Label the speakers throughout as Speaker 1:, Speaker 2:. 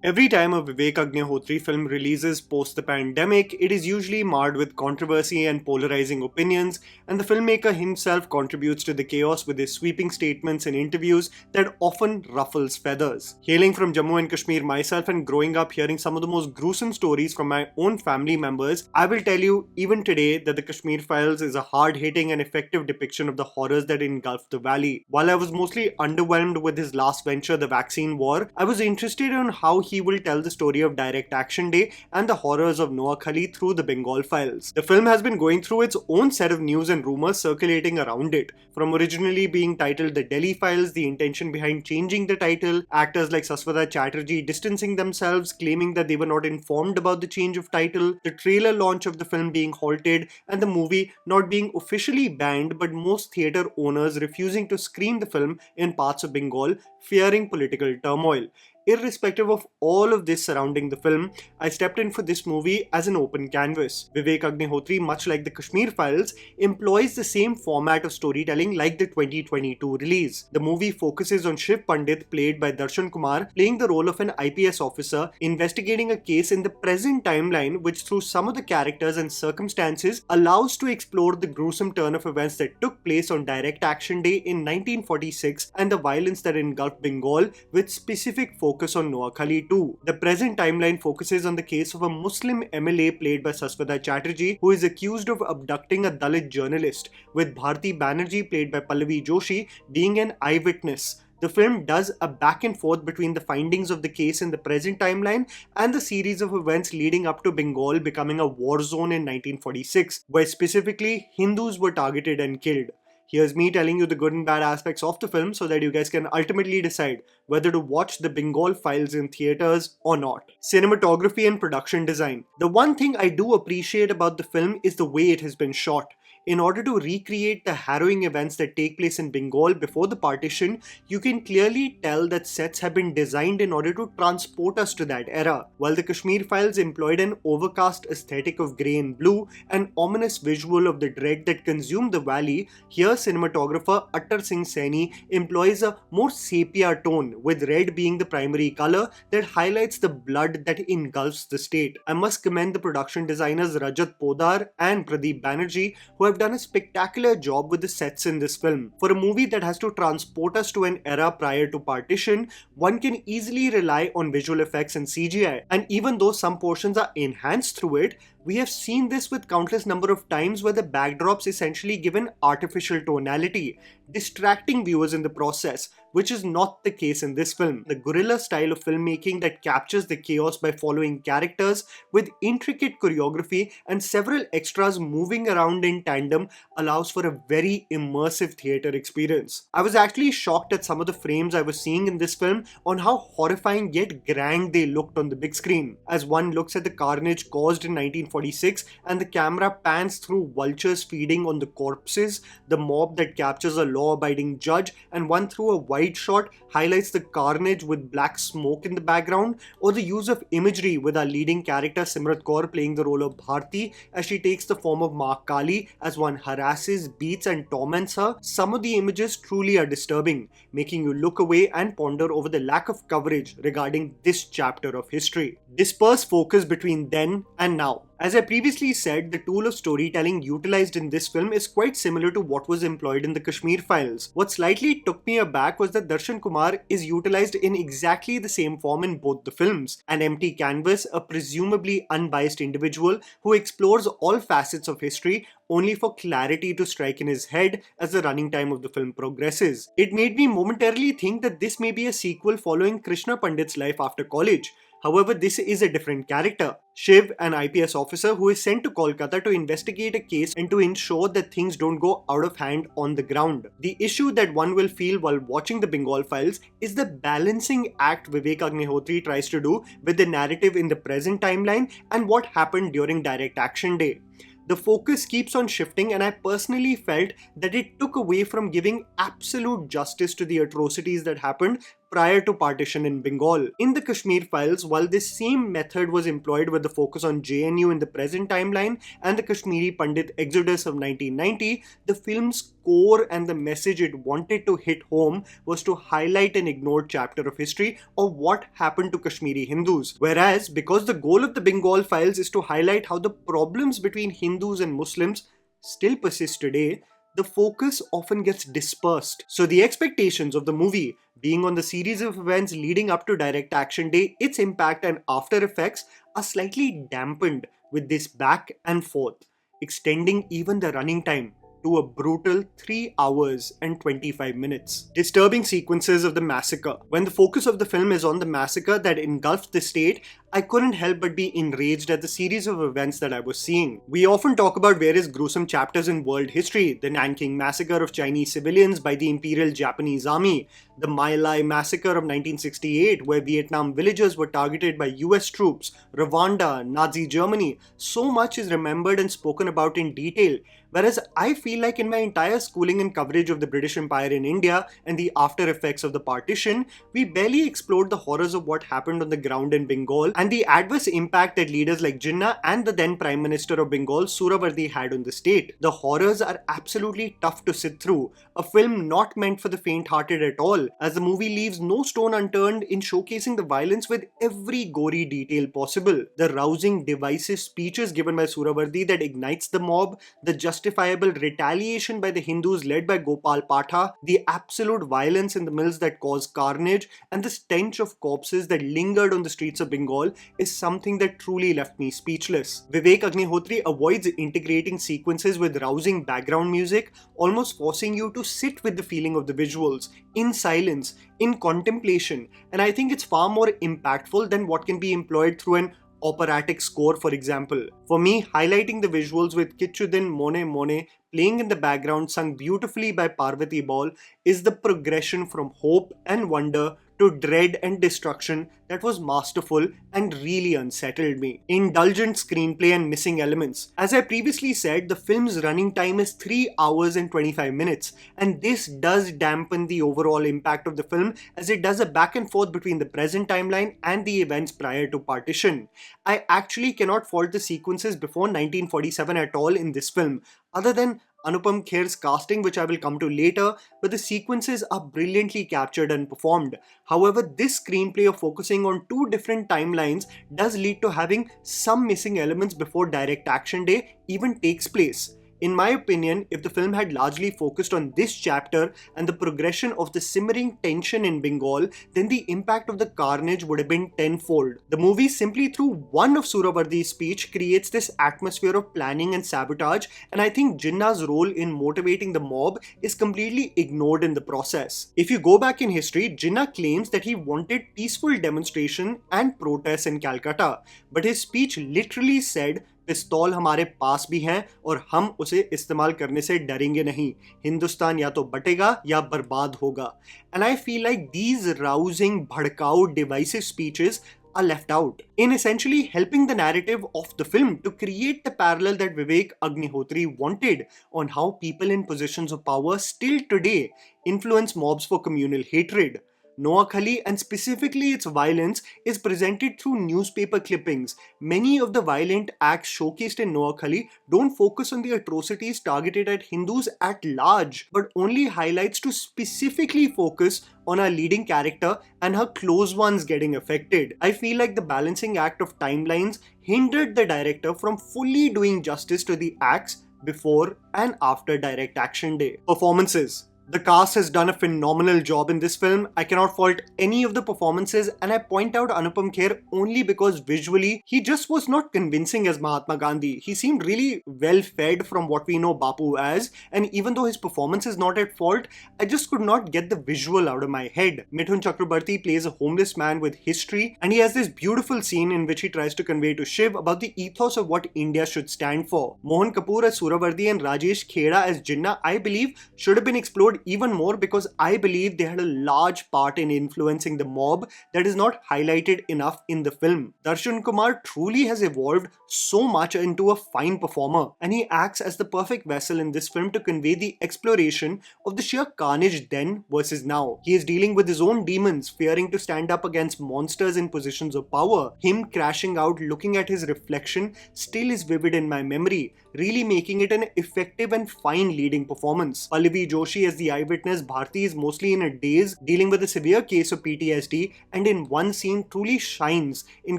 Speaker 1: Every time a Vivek Agnihotri film releases post the pandemic, it is usually marred with controversy and polarizing opinions, and the filmmaker himself contributes to the chaos with his sweeping statements in interviews that often ruffles feathers. Hailing from Jammu and Kashmir myself and growing up hearing some of the most gruesome stories from my own family members, I will tell you even today that the Kashmir Files is a hard-hitting and effective depiction of the horrors that engulfed the valley. While I was mostly underwhelmed with his last venture, the vaccine war, I was interested in how he will tell the story of Direct Action Day and the horrors of Noah Khali through the Bengal Files. The film has been going through its own set of news and rumors circulating around it. From originally being titled The Delhi Files, the intention behind changing the title, actors like Saswata, Chatterjee distancing themselves, claiming that they were not informed about the change of title, the trailer launch of the film being halted, and the movie not being officially banned, but most theatre owners refusing to screen the film in parts of Bengal, fearing political turmoil. Irrespective of all of this surrounding the film, I stepped in for this movie as an open canvas. Vivek Agnihotri, much like the Kashmir Files, employs the same format of storytelling like the 2022 release. The movie focuses on Shiv Pandit, played by Darshan Kumar, playing the role of an IPS officer investigating a case in the present timeline, which through some of the characters and circumstances allows to explore the gruesome turn of events that took place on Direct Action Day in 1946 and the violence that engulfed Bengal, with specific focus on Noah Khali too. The present timeline focuses on the case of a Muslim MLA played by Saswata Chatterjee, who is accused of abducting a Dalit journalist, with Bharti Banerjee played by Pallavi Joshi being an eyewitness. The film does a back and forth between the findings of the case in the present timeline and the series of events leading up to Bengal becoming a war zone in 1946, where specifically Hindus were targeted and killed. Here's me telling you the good and bad aspects of the film so that you guys can ultimately decide whether to watch the Bengal Files in theaters or not. Cinematography and production design. The one thing I do appreciate about the film is the way it has been shot. In order to recreate the harrowing events that take place in Bengal before the partition, you can clearly tell that sets have been designed in order to transport us to that era. While the Kashmir Files employed an overcast aesthetic of grey and blue, an ominous visual of the dread that consumed the valley, here cinematographer Attar Singh Saini employs a more sepia tone, with red being the primary color that highlights the blood that engulfs the state. I must commend the production designers Rajat Podar and Pradeep Banerjee, who have done a spectacular job with the sets in this film. For a movie that has to transport us to an era prior to partition, one can easily rely on visual effects and CGI. And even though some portions are enhanced through it, we have seen this with countless number of times where the backdrops essentially give an artificial tonality, distracting viewers in the process, which is not the case in this film. The guerrilla style of filmmaking that captures the chaos by following characters with intricate choreography and several extras moving around in tandem allows for a very immersive theatre experience. I was actually shocked at some of the frames I was seeing in this film on how horrifying yet grand they looked on the big screen. As one looks at the carnage caused in 1946 and the camera pans through vultures feeding on the corpses, the mob that captures a law-abiding judge, and one through a wide shot highlights the carnage with black smoke in the background, or the use of imagery with our leading character Simrat Kaur playing the role of Bharti as she takes the form of Ma Kali as one harasses, beats and torments her. Some of the images truly are disturbing, making you look away and ponder over the lack of coverage regarding this chapter of history. Disperse focus between then and now. As I previously said, the tool of storytelling utilized in this film is quite similar to what was employed in the Kashmir Files. What slightly took me aback was that Darshan Kumar is utilized in exactly the same form in both the films. An empty canvas, a presumably unbiased individual who explores all facets of history only for clarity to strike in his head as the running time of the film progresses. It made me momentarily think that this may be a sequel following Krishna Pandit's life after college. However, this is a different character. Shiv, an IPS officer who is sent to Kolkata to investigate a case and to ensure that things don't go out of hand on the ground. The issue that one will feel while watching the Bengal Files is the balancing act Vivek Agnihotri tries to do with the narrative in the present timeline and what happened during Direct Action Day. The focus keeps on shifting, and I personally felt that it took away from giving absolute justice to the atrocities that happened prior to partition in Bengal. In the Kashmir Files, while this same method was employed with the focus on JNU in the present timeline and the Kashmiri Pandit exodus of 1990, the film's core and the message it wanted to hit home was to highlight an ignored chapter of history of what happened to Kashmiri Hindus. Whereas, because the goal of the Bengal Files is to highlight how the problems between Hindus and Muslims still persist today, the focus often gets dispersed. So the expectations of the movie being on the series of events leading up to Direct Action Day, its impact and after effects are slightly dampened with this back and forth, extending even the running time to a brutal 3 hours and 25 minutes. Disturbing sequences of the massacre. When the focus of the film is on the massacre that engulfed the state, I couldn't help but be enraged at the series of events that I was seeing. We often talk about various gruesome chapters in world history: the Nanking massacre of Chinese civilians by the Imperial Japanese Army, the My Lai massacre of 1968 where Vietnam villagers were targeted by US troops, Rwanda, Nazi Germany. So much is remembered and spoken about in detail, whereas I feel like in my entire schooling and coverage of the British Empire in India and the after effects of the partition, we barely explored the horrors of what happened on the ground in Bengal and the adverse impact that leaders like Jinnah and the then Prime Minister of Bengal, Surabardi, had on the state. The horrors are absolutely tough to sit through, a film not meant for the faint-hearted at all, as the movie leaves no stone unturned in showcasing the violence with every gory detail possible. The rousing, divisive speeches given by Surabardi that ignites the mob, the justifiable retaliation by the Hindus led by Gopal Patha, the absolute violence in the mills that caused carnage, and the stench of corpses that lingered on the streets of Bengal is something that truly left me speechless. Vivek Agnihotri avoids integrating sequences with rousing background music, almost forcing you to sit with the feeling of the visuals, in silence, in contemplation, and I think it's far more impactful than what can be employed through an operatic score, for example. For me, highlighting the visuals with Kichudin Mone Mone playing in the background, sung beautifully by Parvati Ball, is the progression from hope and wonder to dread and destruction that was masterful and really unsettled me. Indulgent screenplay and missing elements. As I previously said, the film's running time is 3 hours and 25 minutes, and this does dampen the overall impact of the film as it does a back and forth between the present timeline and the events prior to partition. I actually cannot fault the sequences before 1947 at all in this film, other than Anupam Kher's casting, which I will come to later, but the sequences are brilliantly captured and performed. However, this screenplay of focusing on two different timelines does lead to having some missing elements before Direct Action Day even takes place. In my opinion, if the film had largely focused on this chapter and the progression of the simmering tension in Bengal, then the impact of the carnage would have been tenfold. The movie, simply through one of Surabardi's speech, creates this atmosphere of planning and sabotage, and I think Jinnah's role in motivating the mob is completely ignored in the process. If you go back in history, Jinnah claims that he wanted peaceful demonstration and protests in Calcutta, but his speech literally said, पिस्तौल हमारे पास भी हैं और हम उसे इस्तेमाल करने से डरेंगे नहीं. हिंदुस्तान या तो बटेगा या बर्बाद होगा. And I feel like these rousing, bhadkau, divisive speeches are left out in essentially helping the narrative of the film to create the parallel that Vivek Agnihotri wanted on how people in positions of power still today influence mobs for communal hatred. Noakhali, and specifically its violence, is presented through newspaper clippings. Many of the violent acts showcased in Noakhali don't focus on the atrocities targeted at Hindus at large, but only highlights to specifically focus on our leading character and her close ones getting affected. I feel like the balancing act of timelines hindered the director from fully doing justice to the acts before and after Direct Action Day. Performances. The cast has done a phenomenal job in this film. I cannot fault any of the performances, and I point out Anupam Kher only because visually he just was not convincing as Mahatma Gandhi. He seemed really well fed from what we know Bapu as, and even though his performance is not at fault, I just could not get the visual out of my head. Mithun Chakraborty plays a homeless man with history, and he has this beautiful scene in which he tries to convey to Shiv about the ethos of what India should stand for. Mohan Kapoor as Surabardi and Rajesh Kheda as Jinnah, I believe, should have been explored episode even more because I believe they had a large part in influencing the mob that is not highlighted enough in the film. Darshan Kumar truly has evolved so much into a fine performer, and he acts as the perfect vessel in this film to convey the exploration of the sheer carnage then versus now. He is dealing with his own demons, fearing to stand up against monsters in positions of power. Him crashing out looking at his reflection still is vivid in my memory, really making it an effective and fine leading performance. Pallavi Joshi as the eyewitness Bharti is mostly in a daze, dealing with a severe case of PTSD, and in one scene truly shines in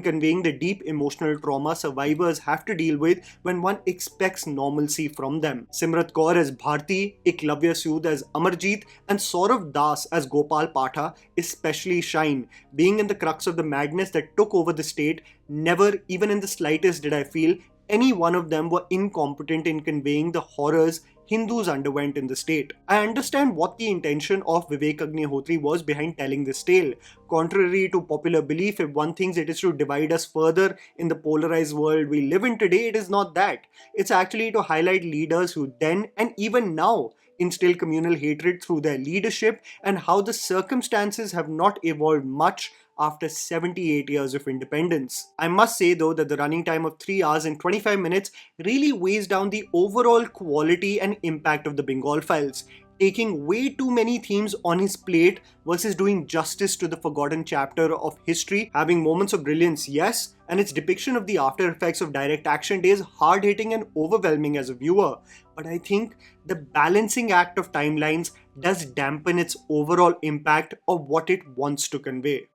Speaker 1: conveying the deep emotional trauma survivors have to deal with when one expects normalcy from them. Simrat Kaur as Bharti, Eklavya Sood as Amarjeet, and Saurav Das as Gopal Patha especially shine, being in the crux of the madness that took over the state. Never, even in the slightest, did I feel any one of them were incompetent in conveying the horrors Hindus underwent in the state. I understand what the intention of Vivek Agnihotri was behind telling this tale. Contrary to popular belief, if one thinks it is to divide us further in the polarized world we live in today, it is not that. It's actually to highlight leaders who then and even now instill communal hatred through their leadership, and how the circumstances have not evolved much after 78 years of independence. I must say though that the running time of 3 hours and 25 minutes really weighs down the overall quality and impact of the Bengal Files, taking way too many themes on his plate versus doing justice to the forgotten chapter of history. Having moments of brilliance, yes, and its depiction of the after effects of direct action day is hard-hitting and overwhelming as a viewer. But I think the balancing act of timelines does dampen its overall impact of what it wants to convey.